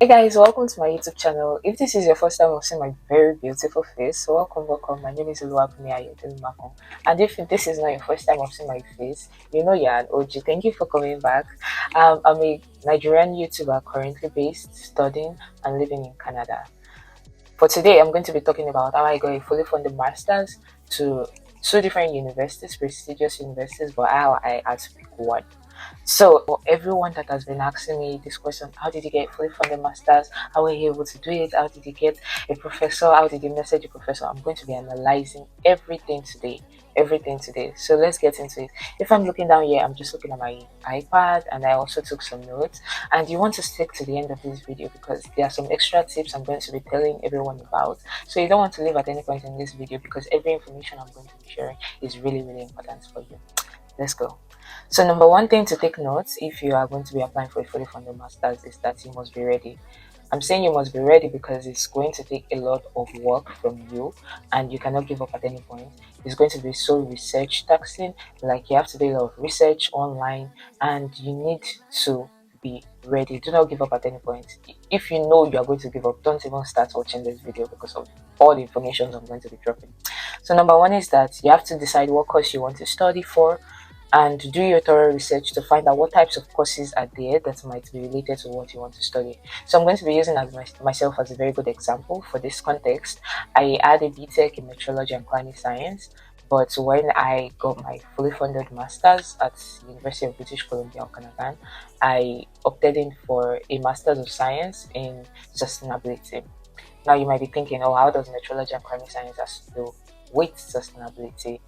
Hey guys, welcome to my YouTube channel. If this is your first time of seeing my very beautiful face, welcome. My name is Bunmiayodelemakunn. And if this is not your first time of seeing my face, you know you're an OG. Thank you for coming back. I'm a Nigerian YouTuber currently based, studying, and living in Canada. For today, I'm going to be talking about how I got a fully funded master's to two different universities, prestigious universities, but how I had to pick one. So for everyone that has been asking me this question, how did you get fully funded masters? How were you able to do it? How did you get a professor? How did you message a professor? I'm going to be analyzing everything today. Everything today. So let's get into it. If I'm looking down here, I'm just looking at my iPad and I also took some notes. And you want to stick to the end of this video because there are some extra tips I'm going to be telling everyone about. So you don't want to leave at any point in this video because every information I'm going to be sharing is really, really important for you. Let's go. So number one thing to take notes if you are going to be applying for a fully funded master's is that you must be ready. I'm saying you must be ready because it's going to take a lot of work from you and you cannot give up at any point. It's going to be so research taxing, like you have to do a lot of research online and you need to be ready. Do not give up at any point. If you know you are going to give up, don't even start watching this video because of all the information I'm going to be dropping. So number one is that you have to decide what course you want to study for and do your thorough research to find out what types of courses are there that might be related to what you want to study. So I'm going to be using myself as a very good example for this context. I had a BTech in meteorology and climate science, but when I got my fully funded master's at University of British Columbia, Canada, I opted in for a master's of science in sustainability. Now you might be thinking, oh, how does meteorology and climate science have to do with sustainability?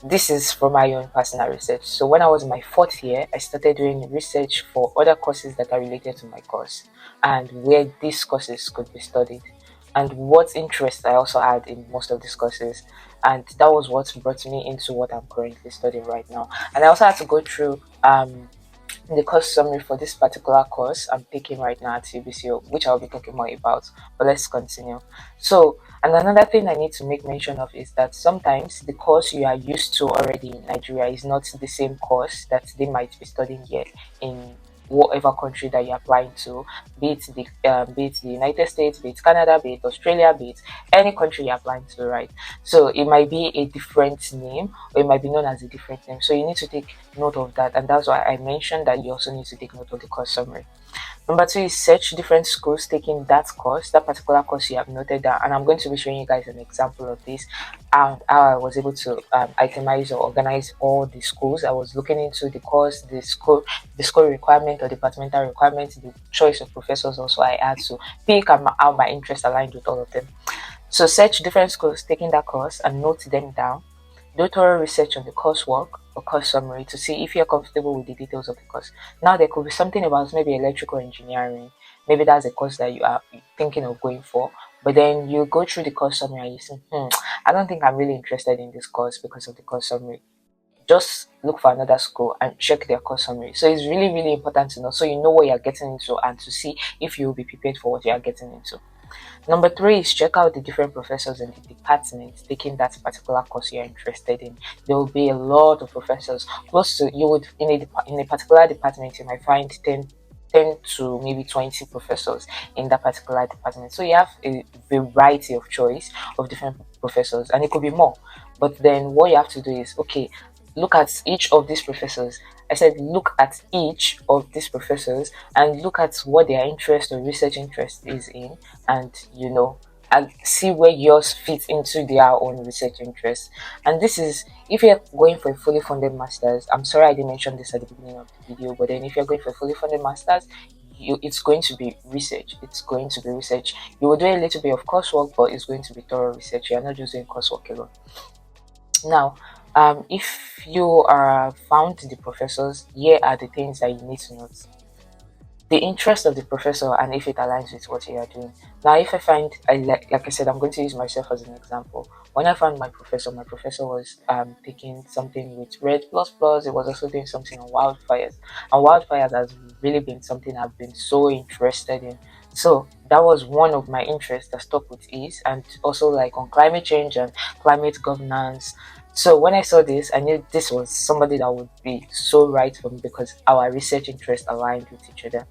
This is from my own personal research. So when I was in my fourth year, I started doing research for other courses that are related to my course and where these courses could be studied and what interest I also had in most of these courses. And that was what brought me into what I'm currently studying right now. And I also had to go through the course summary for this particular course I'm taking right now at UBCO, which I'll be talking more about. But let's continue. So, and another thing I need to make mention of is that sometimes the course you are used to already in Nigeria is not the same course that they might be studying here in whatever country that you're applying to, be it the United States, be it Canada, be it Australia, be it any country you're applying to, right? So it might be a different name or it might be known as a different name. So you need to take note of that, and that's why I mentioned that you also need to take note of the course summary. Number two is search different schools taking that course, that particular course you have noted down. And I'm going to be showing you guys an example of this and how I was able to itemize or organize all the schools. I was looking into the course, the school requirement or departmental requirement, the choice of professors also I had to pick and how my interest aligned with all of them. So search different schools taking that course and note them down. Do thorough research on the coursework or course summary to see if you're comfortable with the details of the course. Now, there could be something about maybe electrical engineering. Maybe that's a course that you are thinking of going for. But then you go through the course summary and you say, I don't think I'm really interested in this course because of the course summary. Just look for another school and check their course summary. So it's really, really important to know so you know what you're getting into and to see if you'll be prepared for what you are getting into. Number three is check out the different professors in the department taking that particular course you're interested in. There will be a lot of professors. Close to you would in a particular department you might find 10 to maybe 20 professors in that particular department. So you have a variety of choice of different professors and it could be more. But then what you have to do is okay, look at each of these professors. I said look at each of these professors and look at what their interest or research interest is in, and and see where yours fits into their own research interest. And this is if you're going for a fully funded master's. I'm sorry I didn't mention this at the beginning of the video, but then if you're going for a fully funded master's, it's going to be research. It's going to be research. You will do a little bit of coursework, but it's going to be thorough research. You're not just doing coursework alone. Now, if you are found the professors, here are the things that you need to note: the interest of the professor and if it aligns with what you are doing. Now, if I find, like I said, I'm going to use myself as an example. When I found my professor was taking something with red plus plus. It was also doing something on wildfires, and wildfires has really been something I've been so interested in. So that was one of my interests that stuck with ease, and also like on climate change and climate governance. So when I saw this, I knew this was somebody that would be so right for me because our research interests aligned with each other.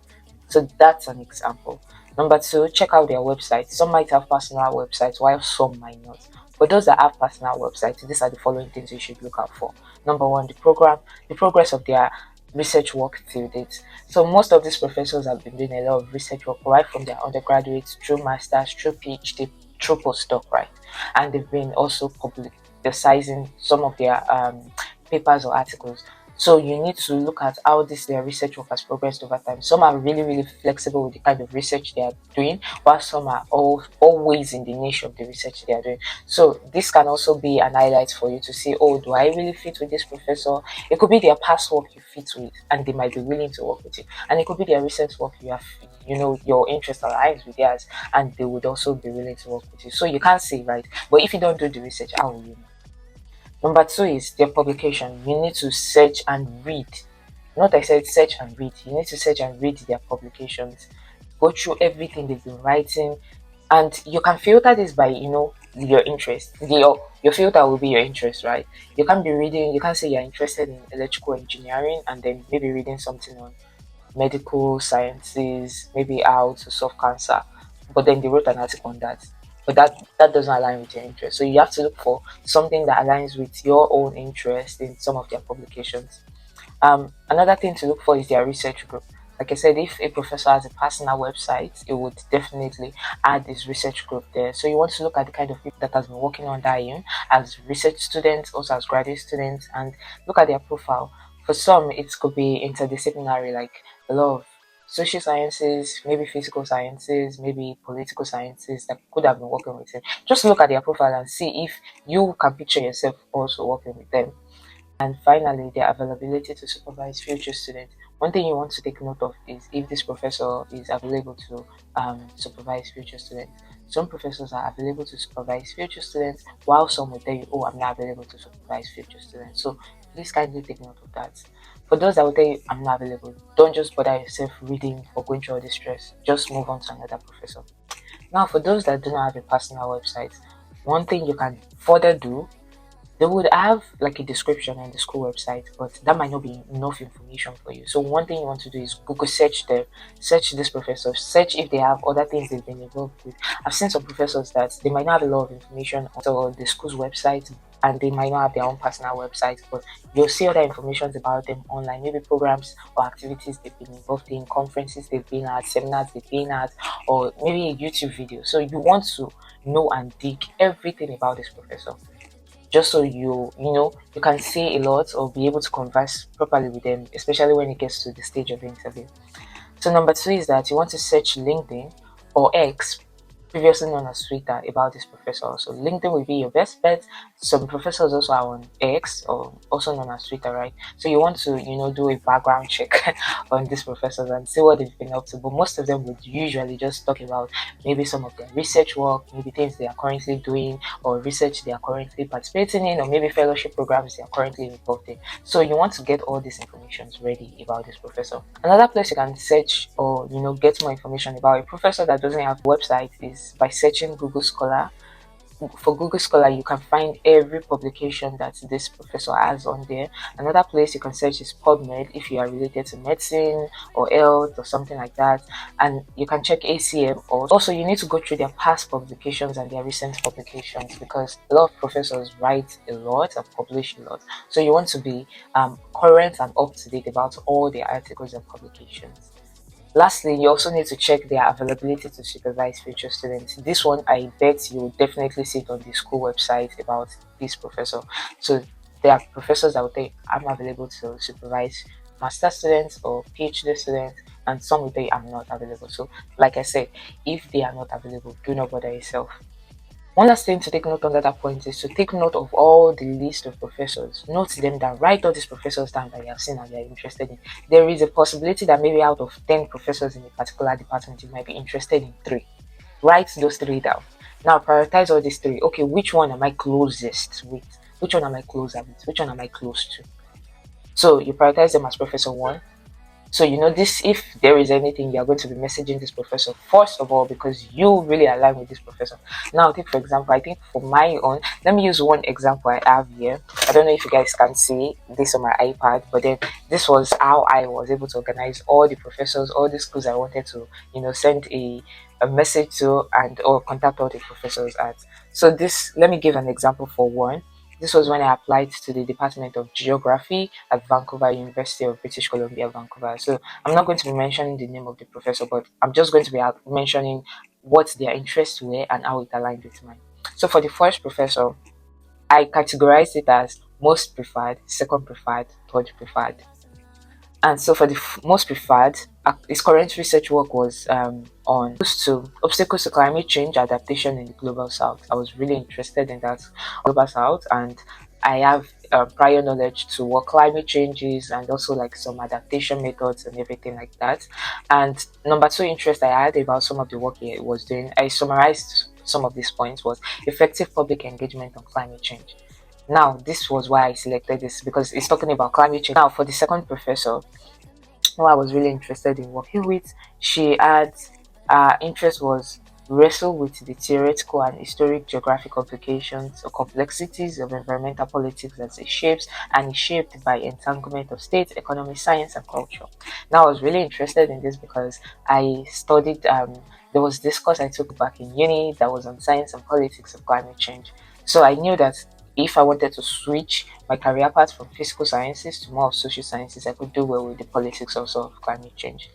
So that's an example. Number two, check out their website. Some might have personal websites while some might not. For those that have personal websites, these are the following things you should look out for. Number one, the progress of their research work till date. So most of these professors have been doing a lot of research work right from their undergraduates through masters, through PhD, through postdoc, right? And they've been also publicizing some of their papers or articles. So you need to look at how this their research work has progressed over time. Some are really, really flexible with the kind of research they are doing, while some are always in the niche of the research they are doing. So this can also be an highlight for you to say, oh, do I really fit with this professor? It could be their past work you fit with, and they might be willing to work with you. And it could be their recent work you have, your interest aligns with theirs, and they would also be willing to work with you. So you can't say, right? But if you don't do the research, how will you know? Number two is their publication. You need to search and read. Not I said search and read. You need to search and read their publications. Go through everything they've been writing, and you can filter this by your interest. Your filter will be your interest, right? You can't be reading. You can't say you're interested in electrical engineering and then maybe reading something on medical sciences, maybe how to solve cancer, but then they wrote an article on that. But that doesn't align with your interest. So you have to look for something that aligns with your own interest in some of their publications. Another thing to look for is their research group. Like I said, if a professor has a personal website, it would definitely add this research group there. So you want to look at the kind of people that has been working under him as research students, also as graduate students, and look at their profile. For some, it could be interdisciplinary, like a lot of social sciences, maybe physical sciences, maybe political sciences that could have been working with him. Just look at their profile and see if you can picture yourself also working with them. And finally, their availability to supervise future students. One thing you want to take note of is if this professor is available to supervise future students. Some professors are available to supervise future students, while some will tell you, oh, I'm not available to supervise future students. So please kindly take note of that. For those that will tell you, I'm not available, don't just bother yourself reading or going through all this stress. Just move on to another professor. Now, for those that do not have a personal website, one thing you can further do, they would have like a description on the school website, but that might not be enough information for you. So one thing you want to do is Google search them, search this professor, search if they have other things they've been involved with. I've seen some professors that they might not have a lot of information on the school's website, and they might not have their own personal website, but you'll see other information about them online, maybe programs or activities they've been involved in, conferences they've been at, seminars they've been at, or maybe a YouTube video. So you want to know and dig everything about this professor, just so you can say a lot or be able to converse properly with them, especially when it gets to the stage of the interview. So number two is that you want to search LinkedIn or X, previously known as Twitter, about this professor. So LinkedIn will be your best bet. Some professors also are on X, or also known as Twitter, right? So you want to do a background check on these professors and see what they've been up to. But most of them would usually just talk about maybe some of their research work, maybe things they are currently doing, or research they are currently participating in, or maybe fellowship programs they are currently involved in. So you want to get all these informations ready about this professor. Another place you can search or get more information about a professor that doesn't have a website is by searching Google Scholar. For Google Scholar, you can find every publication that this professor has on there. Another place you can search is PubMed if you are related to medicine or health or something like that. And you can check ACM. Also, you need to go through their past publications and their recent publications, because a lot of professors write a lot and publish a lot. So you want to be current and up to date about all their articles and publications. Lastly, you also need to check their availability to supervise future students. This one, I bet you will definitely see it on the school website about this professor. So there are professors that will say, I'm available to supervise master students or PhD students, and some will say, I'm not available. So, like I said, if they are not available, do not bother yourself. One last thing to take note on that point is to take note of all the list of professors. Note them down. Write all these professors down that you have seen and you are interested in. There is a possibility that maybe out of 10 professors in a particular department, you might be interested in 3. Write those 3 down. Now prioritize all these 3. Okay, which one am I closest with? Which one am I closer with? Which one am I close to? So you prioritize them as Professor 1, So this, if there is anything, you're going to be messaging this professor first of all because you really align with this professor. Now take for example, I think for my own, let me use one example I have here. I don't know if you guys can see this on my iPad, but then this was how I was able to organize all the professors, all the schools I wanted to send a message to and or contact all the professors at. So this, let me give an example for one. This was when I applied to the Department of Geography at Vancouver University of British Columbia, Vancouver. So I'm not going to be mentioning the name of the professor, but I'm just going to be mentioning what their interests were and how it aligned with mine. So for the first professor, I categorized it as most preferred, second preferred, third preferred. And so for the most preferred, his current research work was on obstacles to climate change adaptation in the global south. I was really interested in that global south, and I have prior knowledge to what climate change is and also like some adaptation methods and everything like that. And number two interest I had about some of the work he was doing, I summarized some of these points, was effective public engagement on climate change. Now, this was why I selected this because it's talking about climate change. Now, for the second professor, who I was really interested in working with, she had interest was wrestle with the theoretical and historic geographic complications or complexities of environmental politics as it shapes and is shaped by entanglement of state, economy, science, and culture. Now, I was really interested in this because I studied. There was this course I took back in uni that was on science and politics of climate change. So I knew that if I wanted to switch my career path from physical sciences to more of social sciences, I could do well with the politics also of climate change.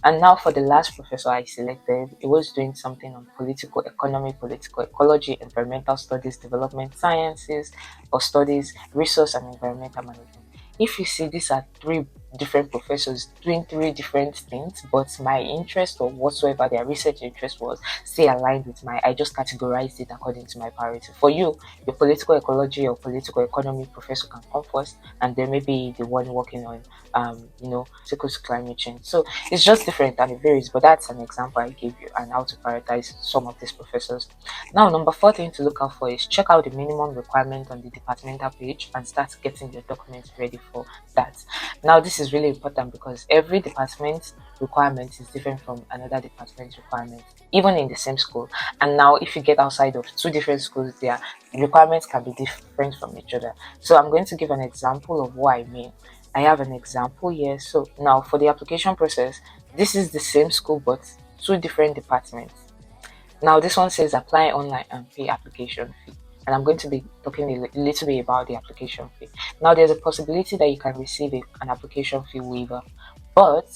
And now for the last professor I selected, he was doing something on political economy, political ecology, environmental studies, development sciences, or studies, resource and environmental management. If you see, these are three different professors doing three different things, but my interest or whatsoever their research interest was still aligned with my, I just categorized it according to my priority. For you, your political ecology or political economy professor can come first, and then maybe the one working on circles climate change. So it's just different and it varies, but that's an example I gave you and how to prioritize some of these professors. Now, number four thing to look out for is check out the minimum requirement on the departmental page and start getting your documents ready for that. Now, this is really important because every department requirement is different from another department's requirement, even in the same school. And now, if you get outside of two different schools, their requirements can be different from each other. So, I'm going to give an example of what I mean. I have an example here. So, now for the application process, this is the same school but two different departments. Now, this one says apply online and pay application fee. And I'm going to be talking a little bit about the application fee. Now, there's a possibility that you can receive an application fee waiver, but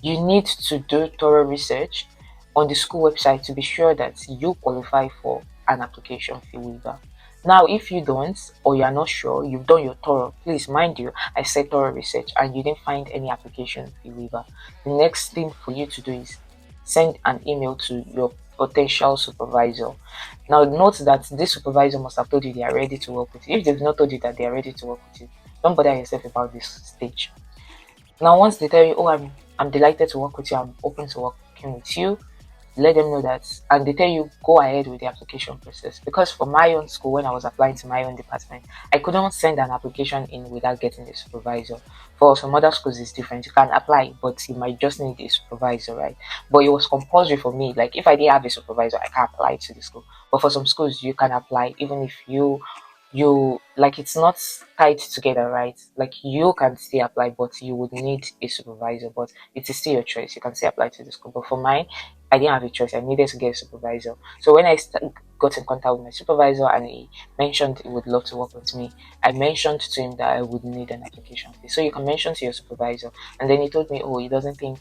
you need to do thorough research on the school website to be sure that you qualify for an application fee waiver. Now, if you don't, or you are not sure, you've done your thorough, please mind you, I said thorough research and you didn't find any application fee waiver. The next thing for you to do is send an email to your potential supervisor. Now, note that this supervisor must have told you they are ready to work with you. If they've not told you that they are ready to work with you, don't bother yourself about this stage. Now, once they tell you, oh, I'm delighted to work with you, I'm open to working with you, let them know that, and they tell you go ahead with the application process. Because for my own school, when I was applying to my own department, I couldn't send an application in without getting a supervisor. For some other schools it's different, you can apply but you might just need a supervisor, right? But it was compulsory for me, like if I didn't have a supervisor I can't apply to the school. But for some schools you can apply even if you like, it's not tied together, right? Like you can still apply but you would need a supervisor, but it is still your choice, you can still apply to the school. But for mine, I didn't have a choice, I needed to get a supervisor. So when I got in contact with my supervisor and he mentioned he would love to work with me, I mentioned to him that I would need an application fee. So you can mention to your supervisor, and then he told me, oh, he doesn't think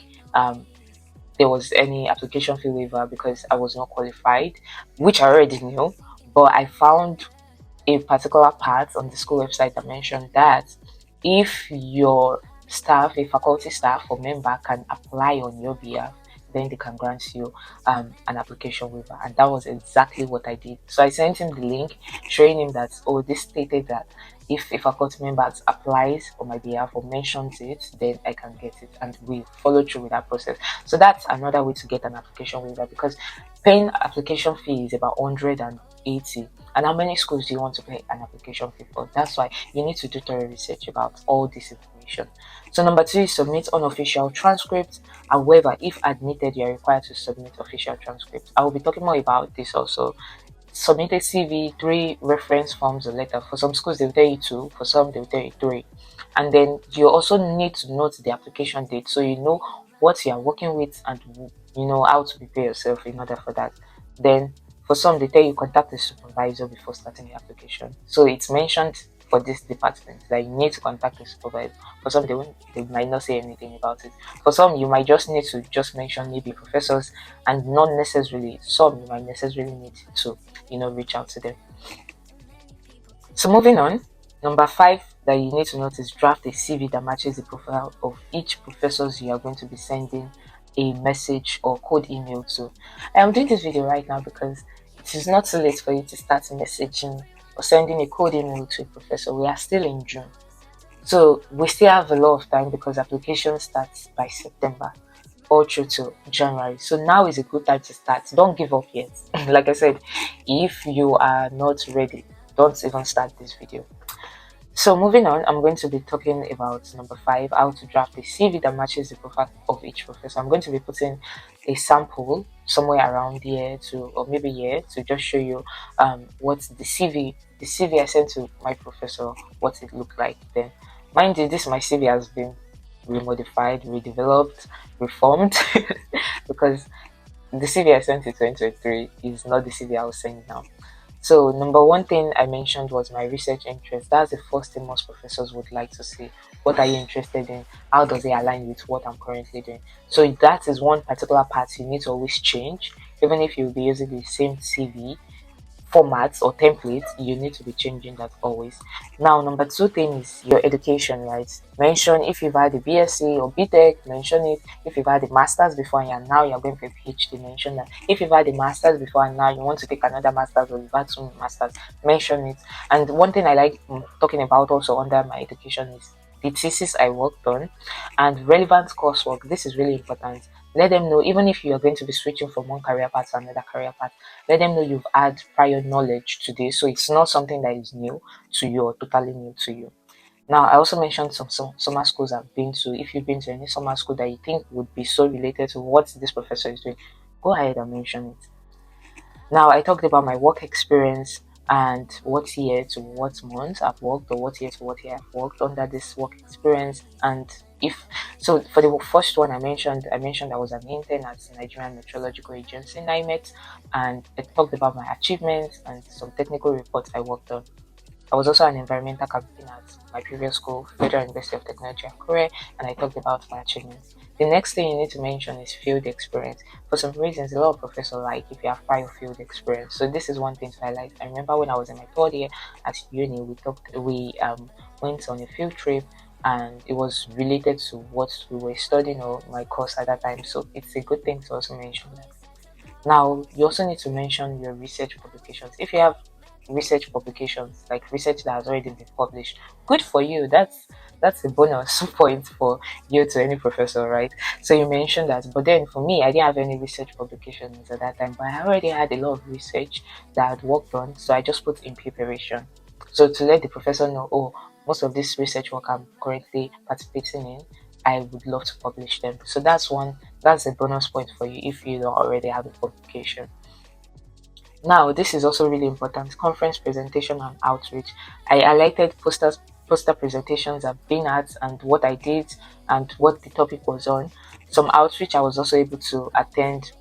there was any application fee waiver because I was not qualified, which I already knew. But I found a particular part on the school website that mentioned that if your staff, a faculty staff or member, can apply on your behalf, then they can grant you an application waiver. And that was exactly what I did. So I sent him the link showing him that, oh, this stated that if a faculty member applies on my behalf or mentions it, then I can get it. And we follow through with that process. So that's another way to get an application waiver, because paying application fee is about 180. And how many schools do you want to pay an application fee for? That's why you need to do thorough research about all this information. information. So number two is submit unofficial transcripts. However, if admitted, you are required to submit official transcripts. I will be talking more about this also. Submit a CV, 3 reference forms or letter. For some schools, they'll tell you 2, for some, they'll tell you 3. And then you also need to note the application date so you know what you are working with and you know how to prepare yourself in order for that. Then for some, they tell you contact the supervisor before starting the application. So it's mentioned for this department that you need to contact the supervisor. For some, they might not say anything about it. For some, you might just need to just mention maybe professors, and not necessarily some you might necessarily need to reach out to them. So moving on, number 5 that you need to note is draft a CV that matches the profile of each professors you are going to be sending a message or code email to. I am doing this video right now because it is not too late for you to start messaging or sending a code email to a professor. We are still in June. So we still have a lot of time because application starts by September all through to January. So now is a good time to start. Don't give up yet. Like I said, if you are not ready, don't even start this video. So moving on, I'm going to be talking about number 5, how to draft a CV that matches the profile of each professor. I'm going to be putting a sample somewhere around here or maybe here to just show you what the CV I sent to my professor, what it looked like then. Mind you, my CV has been remodified, redeveloped, reformed because the CV I sent in 2023 is not the CV I was sending now. So number 1 thing I mentioned was my research interest. That's the first thing most professors would like to see. What are you interested in? How does it align with what I'm currently doing? So that is one particular part you need to always change. Even if you'll be using the same CV formats or templates, you need to be changing that always. Now, number 2 thing is your education, right? Mention if you've had a BSc or BTech, mention it. If you've had a master's before and now you're going for a PhD, mention that. If you've had a master's before and now you want to take another master's or you've had 2 masters, mention it. And one thing I like talking about also under my education is the thesis I worked on and relevant coursework. This is really important. Let them know, even if you are going to be switching from one career path to another career path, let them know you've had prior knowledge to this. So it's not something that is new to you or totally new to you. Now, I also mentioned some summer schools I've been to. If you've been to any summer school that you think would be so related to what this professor is doing, go ahead and mention it. Now, I talked about my work experience and what year to what month I've worked or what year to what year I've worked under this work experience. And if so, for the first one I mentioned I was an intern at the Nigerian Meteorological Agency, NIMET, and I talked about my achievements and some technical reports I worked on. I was also an environmental campaign at my previous school, Federal University of Technology, Akure, and I talked about my achievements. The next thing you need to mention is field experience. For some reasons, a lot of professors like if you have prior field experience. So this is one thing to highlight. I remember when I was in my 3rd year at uni, we went on a field trip, and it was related to what we were studying or my course at that time. So it's a good thing to also mention that. Now, you also need to mention your research publications. If you have research publications, like research that has already been published, good for you. That's a bonus point for you to any professor, right? So you mentioned that, but then for me, I didn't have any research publications at that time, but I already had a lot of research that I had worked on, so I just put in preparation. So to let the professor know, oh, most of this research work I'm currently participating in, I would love to publish them. So that's a bonus point for you if you don't already have a publication. Now, this is also really important. Conference presentation and outreach. I highlighted poster presentations I've been at and what I did and what the topic was on. Some outreach I was also able to attend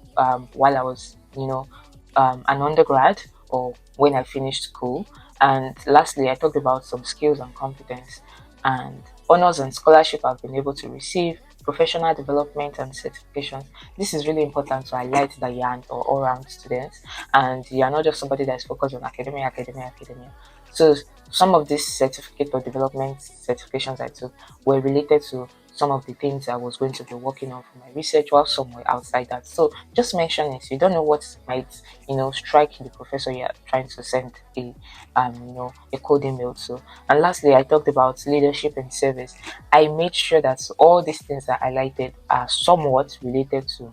while I was, an undergrad or when I finished school. And lastly, I talked about some skills and competence and honors and scholarship I've been able to receive, professional development and certifications. This is really important to highlight that you're an all-round student and you're not just somebody that's focused on academia. So some of these certificate or development certifications I took were related to some of the things I was going to be working on for my research, while some were outside that. So just mention it. You don't know what might, strike the professor you're trying to send a code email to. And lastly, I talked about leadership and service. I made sure that all these things that I highlighted are somewhat related to,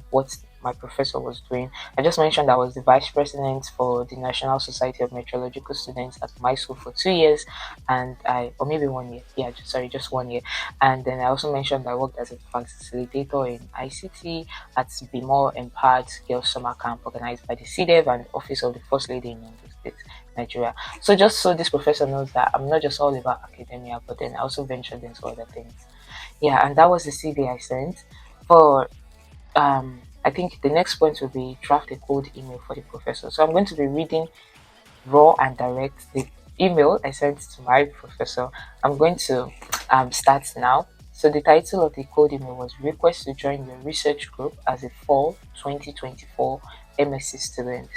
what my professor was doing. I just mentioned I was the vice president for the National Society of Meteorological Students at my school for 2 years, and or maybe 1 year. Yeah, sorry, just 1 year. And then I also mentioned I worked as a facilitator in ICT at BMO Empowered Girls Summer Camp organized by the CDEV and Office of the First Lady in Ondo State, Nigeria. So just so this professor knows that I'm not just all about academia, but then I also ventured into other things. Yeah, and that was the CV I sent. For I think the next point will be draft a cold email for the professor. So I'm going to be reading raw and direct the email I sent to my professor. I'm going to start now. So the title of the code email was request to join your research group as a fall 2024 MSc student.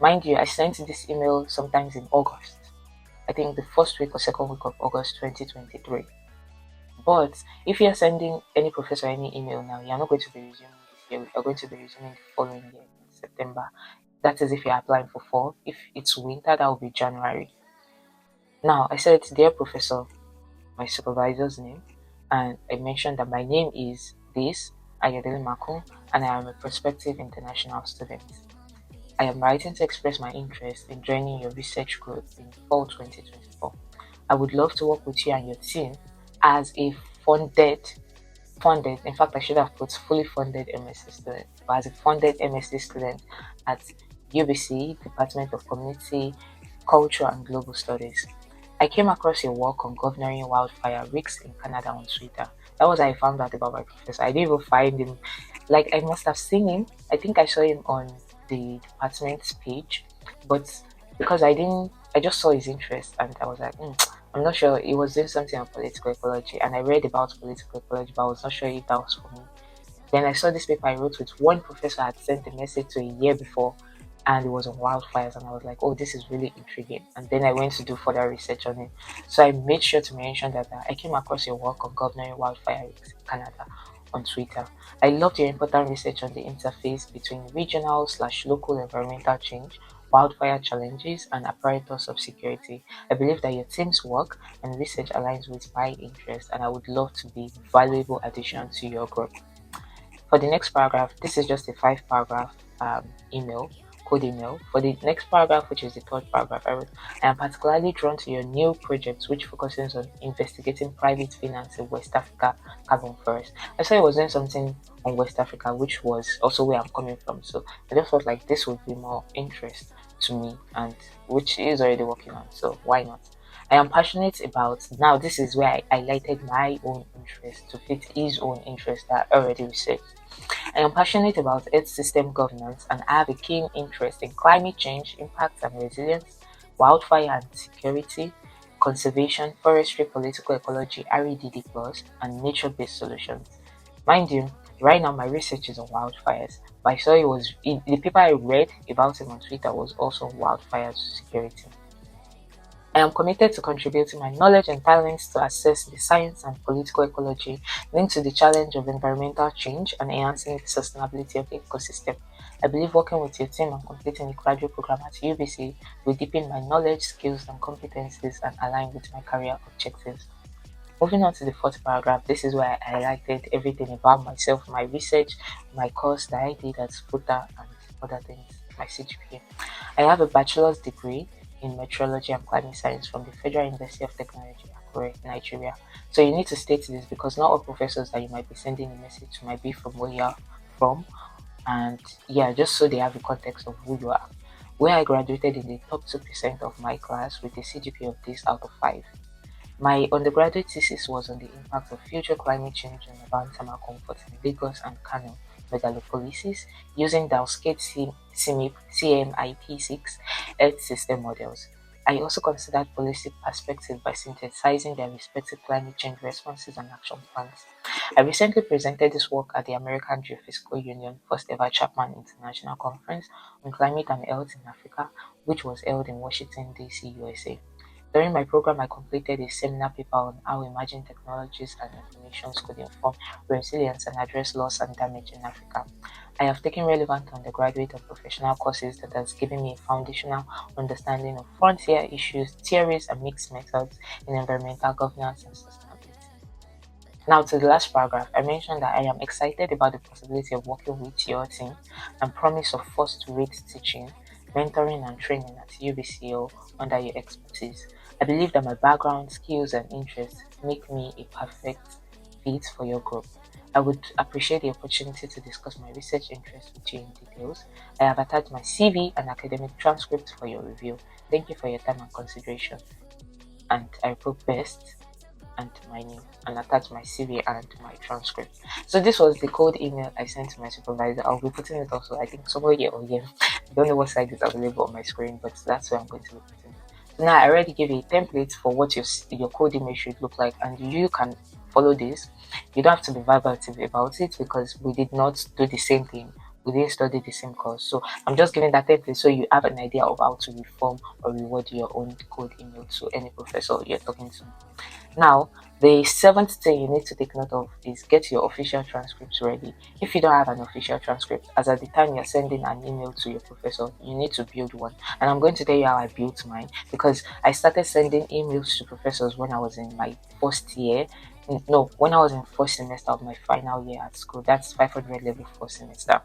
Mind you, I sent this email sometimes in August. I think the first week or second week of August 2023. But if you're sending any professor any email now, you're not going to be resuming this year. You're going to be resuming the following year in September. That is if you're applying for fall. If it's winter, that will be January. Now, I said, dear professor, my supervisor's name, and I mentioned that my name is this, Ayodele-Makun, and I am a prospective international student. I am writing to express my interest in joining your research group in fall 2024. I would love to work with you and your team as a funded, in fact, I should have put fully funded MSc student, but as a funded MSc student at UBC, Department of Community, Culture and Global Studies. I came across your work on governing wildfire risks in Canada on Twitter. That was how I found out about my professor. I didn't even find him. Like, I must have seen him. I think I saw him on the department's page, but because I just saw his interest and I was like, I'm not sure. He was doing something on political ecology, and I read about political ecology, but I was not sure if that was for me. Then I saw this paper I wrote with one professor I had sent a message to a year before, and it was on wildfires, and I was like, oh, this is really intriguing. And then I went to do further research on it. So I made sure to mention that I came across your work on governing wildfire in Canada on Twitter. I loved your important research on the interface between regional/local environmental change, wildfire challenges, and apparatus of security. I believe that your team's work and research aligns with my interest, and I would love to be a valuable addition to your group. For the next paragraph, this is just a 5 paragraph email, code email. For the next paragraph, which is the third paragraph, I am particularly drawn to your new project, which focuses on investigating private finance in West Africa carbon forest. I saw it was doing something on West Africa, which was also where I'm coming from. So I just felt like this would be more interest to me, and which he is already working on. So why not? I am passionate about, now this is where I highlighted my own interest to fit his own interest that I already researched. I am passionate about Earth system governance and I have a keen interest in climate change, impacts and resilience, wildfire and security, conservation, forestry, political ecology, REDD+, and nature-based solutions. Mind you, right now my research is on wildfires, but I saw the paper I read about him on Twitter was also on wildfire security. I am committed to contributing my knowledge and talents to assess the science and political ecology linked to the challenge of environmental change and enhancing the sustainability of the ecosystem. I believe working with your team and completing a graduate program at UBC will deepen my knowledge, skills, and competencies and align with my career objectives. Moving on to the fourth paragraph, this is where I highlighted everything about myself, my research, my course that I did at FUTA, and other things, my CGPA. I have a bachelor's degree in meteorology and climate science from the Federal University of Technology, Akure, Nigeria. So you need to state this because not all professors that you might be sending a message to might be from where you are from. And yeah, just so they have the context of who you are. Where I graduated in the top 2% of my class with a CGPA of this out of 5. My undergraduate thesis was on the impact of future climate change on urban thermal comfort in Lagos and Kano megalopolises using Dowskate CMIP6 Earth system models. I also considered policy perspectives by synthesizing their respective climate change responses and action plans. I recently presented this work at the American Geophysical Union first ever Chapman International Conference on Climate and Health in Africa, which was held in Washington, D.C., USA. During my program, I completed a seminar paper on how emerging technologies and informations could inform resilience and address loss and damage in Africa. I have taken relevant undergraduate and professional courses that has given me a foundational understanding of frontier issues, theories, and mixed methods in environmental governance and sustainability. Now, to the last paragraph, I mentioned that I am excited about the possibility of working with your team and promise of first-rate teaching, mentoring, and training at UBCO under your expertise. I believe that my background, skills, and interests make me a perfect fit for your group. I would appreciate the opportunity to discuss my research interests with you in details. I have attached my CV and academic transcript for your review. Thank you for your time and consideration. And I put best and my name and attach my CV and my transcript. So this was the cold email I sent to my supervisor. I'll be putting it also, I think, somewhere here or here. I don't know what side is available on my screen, but that's where I'm going to be putting it. So now I already gave you a template for what your code email should look like, and you can follow this. You don't have to be verbatim about it because we did not do the same thing. We didn't study the same course. So I'm just giving that template so you have an idea of how to reform or reward your own code email to any professor you're talking to. Now, the seventh thing you need to take note of is get your official transcripts ready. If you don't have an official transcript, as at the time you're sending an email to your professor, you need to build one. And I'm going to tell you how I built mine because I started sending emails to professors when I was in my first year. No, when I was in first semester of my final year at school. That's 500 level first semester.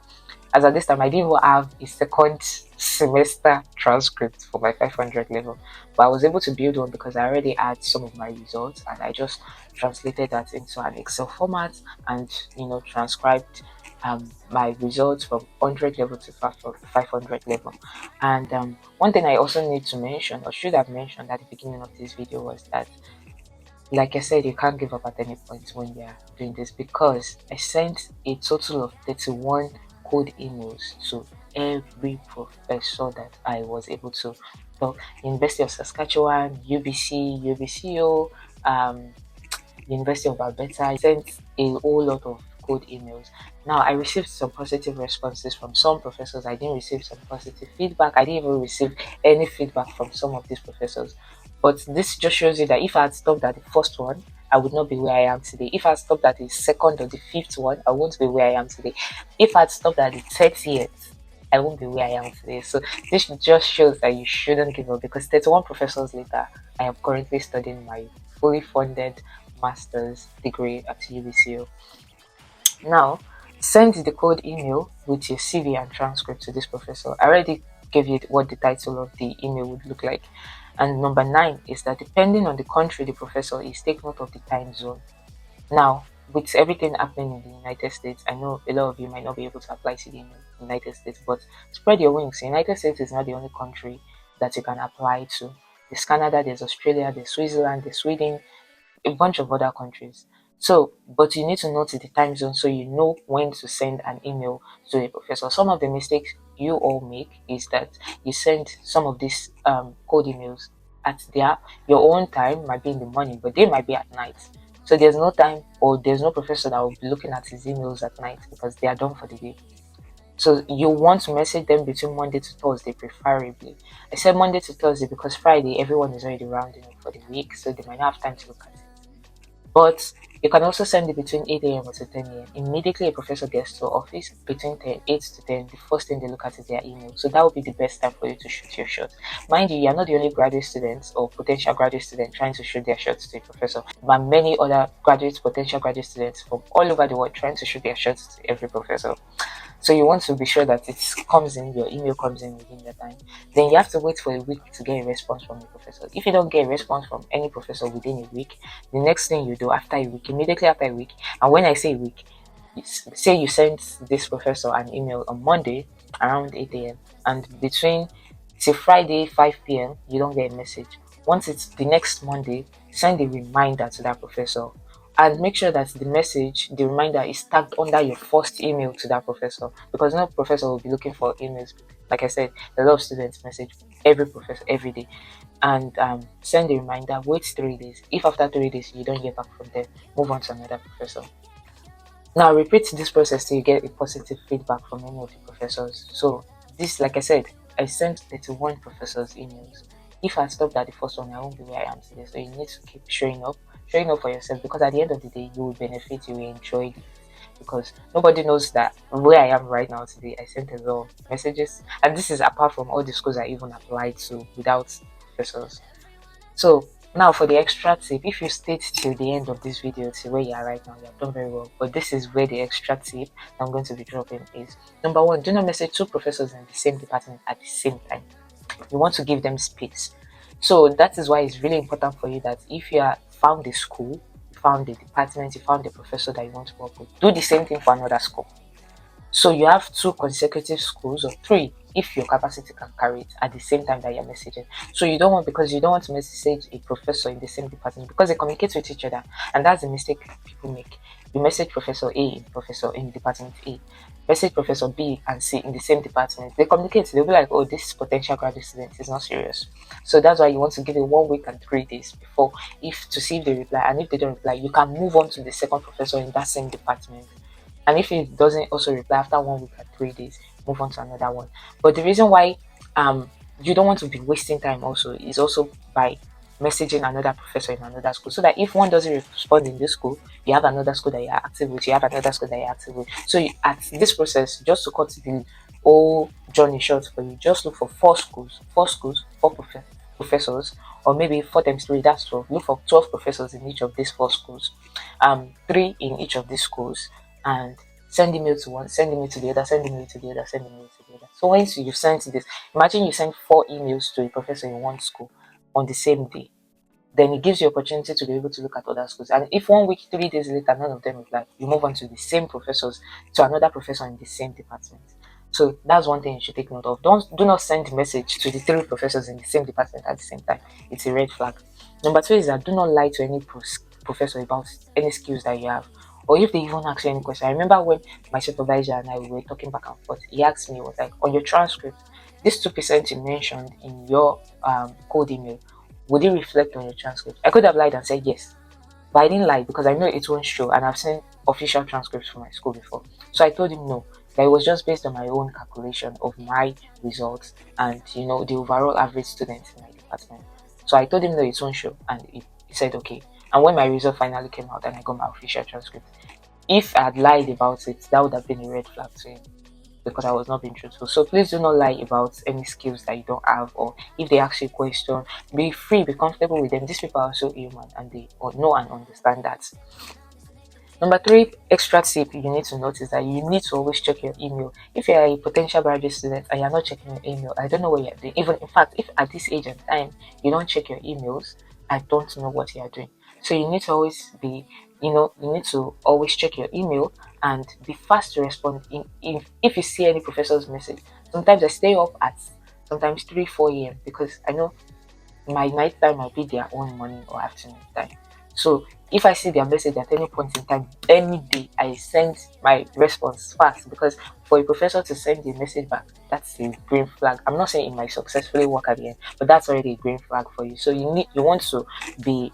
As at this time, I didn't even have a second semester transcript for my 500 level, but I was able to build one because I already had some of my results and I just translated that into an Excel format and transcribed my results from 100 level to 500 level. And one thing I also need to mention, or should have mentioned at the beginning of this video, was that like I said, you can't give up at any point when you're doing this because I sent a total of 31 code emails to every professor that I was able to. So, University of Saskatchewan, UBC, UBCO, University of Alberta. I sent a whole lot of code emails. Now, I received some positive responses from some professors. I didn't receive some positive feedback. I didn't even receive any feedback from some of these professors. But this just shows you that if I had stopped at the first one, I would not be where I am today. If I had stopped at the second or the fifth one, I won't be where I am today. If I had stopped at the 30th, I won't be where I am today. So this just shows that you shouldn't give up because 31 professors later, I am currently studying my fully funded master's degree at UBCO. Now, send the code email with your CV and transcript to this professor. I already gave you what the title of the email would look like. And number 9 is that depending on the country the professor is, take note of the time zone. Now, with everything happening in the United States, I know a lot of you might not be able to apply to the United States, but spread your wings. The United States is not the only country that you can apply to. There's Canada, there's Australia, there's Switzerland, there's Sweden, a bunch of other countries. So, but you need to note the time zone so you know when to send an email to a professor. Some of the mistakes you all make is that you send some of these code emails at your own time, might be in the morning, but they might be at night. So there's no time or there's no professor that will be looking at his emails at night because they are done for the day. So you want to message them between Monday to Thursday, preferably. I said Monday to Thursday because Friday everyone is already rounding up for the week, so they might not have time to look at it. But you can also send it between 8 a.m. to 10 a.m. Immediately a professor gets to office between 8 to 10, the first thing they look at is their email. So that would be the best time for you to shoot your shot. Mind you, you're not the only graduate students or potential graduate students trying to shoot their shots to a professor, but many other graduates, potential graduate students from all over the world trying to shoot their shots to every professor. So you want to be sure that it comes in, your email comes in within the time. Then you have to wait for a week to get a response from the professor. If you don't get a response from any professor within a week, the next thing you do after a week, immediately after a week, and when I say a week, say you sent this professor an email on Monday around 8 a.m. and between till Friday 5 p.m. you don't get a message. Once it's the next Monday, send a reminder to that professor and make sure that the reminder is tagged under your first email to that professor because no professor will be looking for emails. Like I said, a lot of students message every professor every day and send a reminder, wait 3 days. If after 3 days you don't hear back from them, move on to another professor. Now repeat this process till you get a positive feedback from any of the professors. So this, like I said, I sent 31 professors emails. If I stopped at the first one, I won't be where I am today. So you need to keep showing up for yourself because at the end of the day, you will benefit, you will enjoy it. Because nobody knows that where I am right now today, I sent a lot of messages, and this is apart from all the schools I even applied to without professors. So Now for the extra tip, if you stayed till the end of this video to where you are right now, you have done very well. But this is where the extra tip I'm going to be dropping is: number one, do not message two professors in the same department at the same time. You want to give them space. So that is why it's really important for you that if you are found a school, you found a department, you found a professor that you want to work with, do the same thing for another school. So you have two consecutive schools, or three if your capacity can carry it, at the same time that you're messaging. So you don't want, because you don't want to message a professor in the same department, because they communicate with each other, and that's the mistake people make. You message Professor A in department A, message Professor B and C in the same department. They communicate, they'll be like, oh, this potential graduate student is not serious. So that's why you want to give it 1 week and 3 days before, if to see if they reply, and if they don't reply, you can move on to the second professor in that same department. And if it doesn't also reply after 1 week and 3 days, move on to another one. But the reason why you don't want to be wasting time also is also by messaging another professor in another school, so that if one doesn't respond in this school, you have another school that you're active with, you have another school that you're active with. So at this process, just to cut the whole journey short for you, just look for four professors, or maybe 4 times 3, that's 12. Look for 12 professors in each of these 4 schools, three in each of these schools, and send email to one, send email to the other, send email to the other, send email to the other. So once you send this, imagine you send 4 emails to a professor in one school on the same day. Then it gives you opportunity to be able to look at other schools. And if 1 week, 3 days later, none of them reply, you move on to the same professors, to another professor in the same department. So that's one thing you should take note of. Do not send message to the 3 professors in the same department at the same time. It's a red flag. Number 2 is that do not lie to any professor about any skills that you have, or if they even ask you any question. I remember when my supervisor and I were talking back and forth, he asked me, was like, on your transcript, this 2% you mentioned in your code email, would it reflect on your transcript? I could have lied and said yes, but I didn't lie because I know it won't show, and I've seen official transcripts from my school before. So I told him no, that it was just based on my own calculation of my results and the overall average students in my department. So I told him no, it won't show, and he said okay. And when my result finally came out and I got my official transcript, if I had lied about it, that would have been a red flag to him, because I was not being truthful. So please do not lie about any skills that you don't have, or if they ask you a question, be free, be comfortable with them. These people are so human, and they know and understand that. Number 3 extra tip you need to notice that you need to always check your email. If you are a potential graduate student and you're not checking your email, I don't know what you're doing. Even in fact, if at this age and time you don't check your emails, I don't know what you're doing. So you need to always be, you need to always check your email and be fast to respond. If you see any professor's message, sometimes I stay up at sometimes 3, 4 a.m. because I know my night time might be their own morning or afternoon time. So if I see their message at any point in time, any day, I send my response fast, because for a professor to send a message back, that's a green flag. I'm not saying it might successfully work at the end, but that's already a green flag for you. So you want to be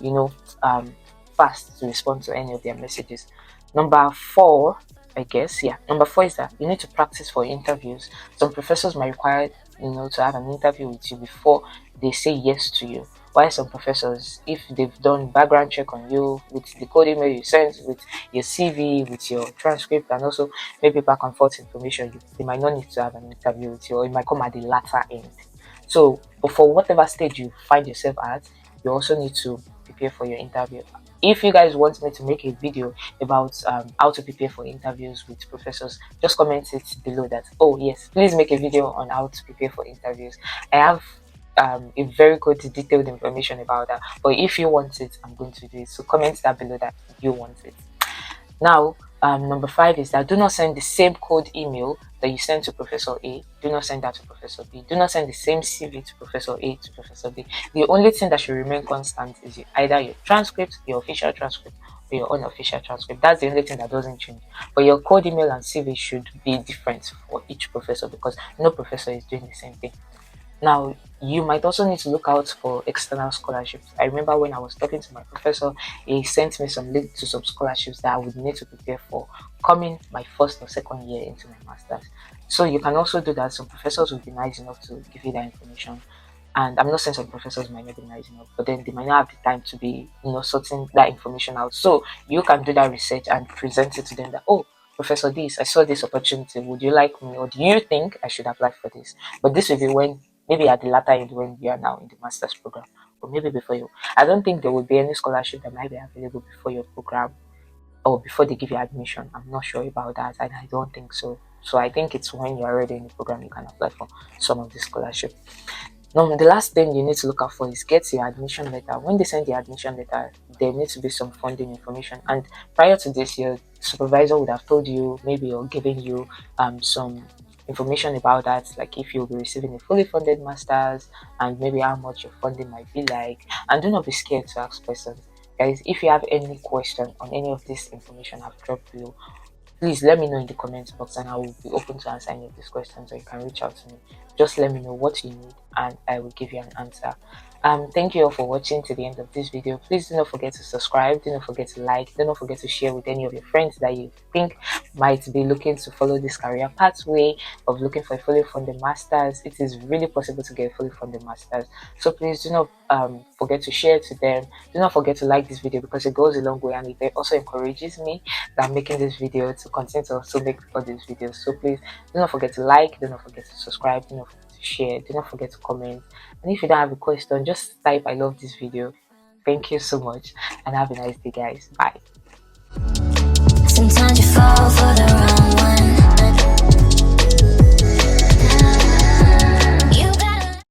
fast to respond to any of their messages. Number 4, I guess, yeah. Number 4 is that you need to practice for interviews. Some professors might require to have an interview with you before they say yes to you. While some professors, if they've done background check on you with the code email you sent, with your CV, with your transcript, and also maybe back and forth information, they might not need to have an interview with you, or it might come at the latter end. So, but for whatever stage you find yourself at, you also need to prepare for your interview. If you guys want me to make a video about how to prepare for interviews with professors, just comment it below that, oh yes, please make a video on how to prepare for interviews. I have a very good detailed information about that, but if you want it, I'm going to do it. So comment that below that you want it. Now, number 5 is that do not send the same code email that you send to Professor A. Do not send that to Professor B. Do not send the same CV to Professor A to Professor B. The only thing that should remain constant is either your transcript, your official transcript, or your unofficial transcript. That's the only thing that doesn't change. But your code email and CV should be different for each professor, because no professor is doing the same thing. Now, you might also need to look out for external scholarships. I remember when I was talking to my professor, he sent me some link to some scholarships that I would need to prepare for coming my first or second year into my master's. So you can also do that. Some professors will be nice enough to give you that information. And I'm not saying some professors might not be nice enough, but then they might not have the time to be, sorting that information out. So you can do that research and present it to them that, oh, Professor this, I saw this opportunity. Would you like me, or do you think I should apply for this? But this will be when, maybe at the latter end, when we are now in the master's program, available. Maybe before you, I don't think there will be any scholarship that might be available before your program or before they give you admission. I'm not sure about that, and I don't think so. So I think it's when you're already in the program you can apply for some of the scholarship. Now, the last thing you need to look out for is get your admission letter. When they send the admission letter, there needs to be some funding information. And prior to this, your supervisor would have told you, maybe, or given you some information about that, like if you'll be receiving a fully funded master's and maybe how much your funding might be like. And do not be scared to ask questions. Guys, if you have any question on any of this information I've dropped below, please let me know in the comments box and I will be open to answer any of these questions, or you can reach out to me. Just let me know what you need and I will give you an answer. Thank you all for watching to the end of this video. Please do not forget to subscribe, do not forget to like, do not forget to share with any of your friends that you think might be looking to follow this career pathway of looking for a fully funded master's. It is really possible to get a fully funded master's. So please do not forget to share to them. Do not forget to like this video because it goes a long way and it also encourages me that I'm making this video to continue to also make all these videos. So please do not forget to like, do not forget to subscribe, do not forget to share, do not forget to comment. And if you don't have a question, just type I love this video. Thank you so much and have a nice day, guys. Bye. Sometimes you fall for the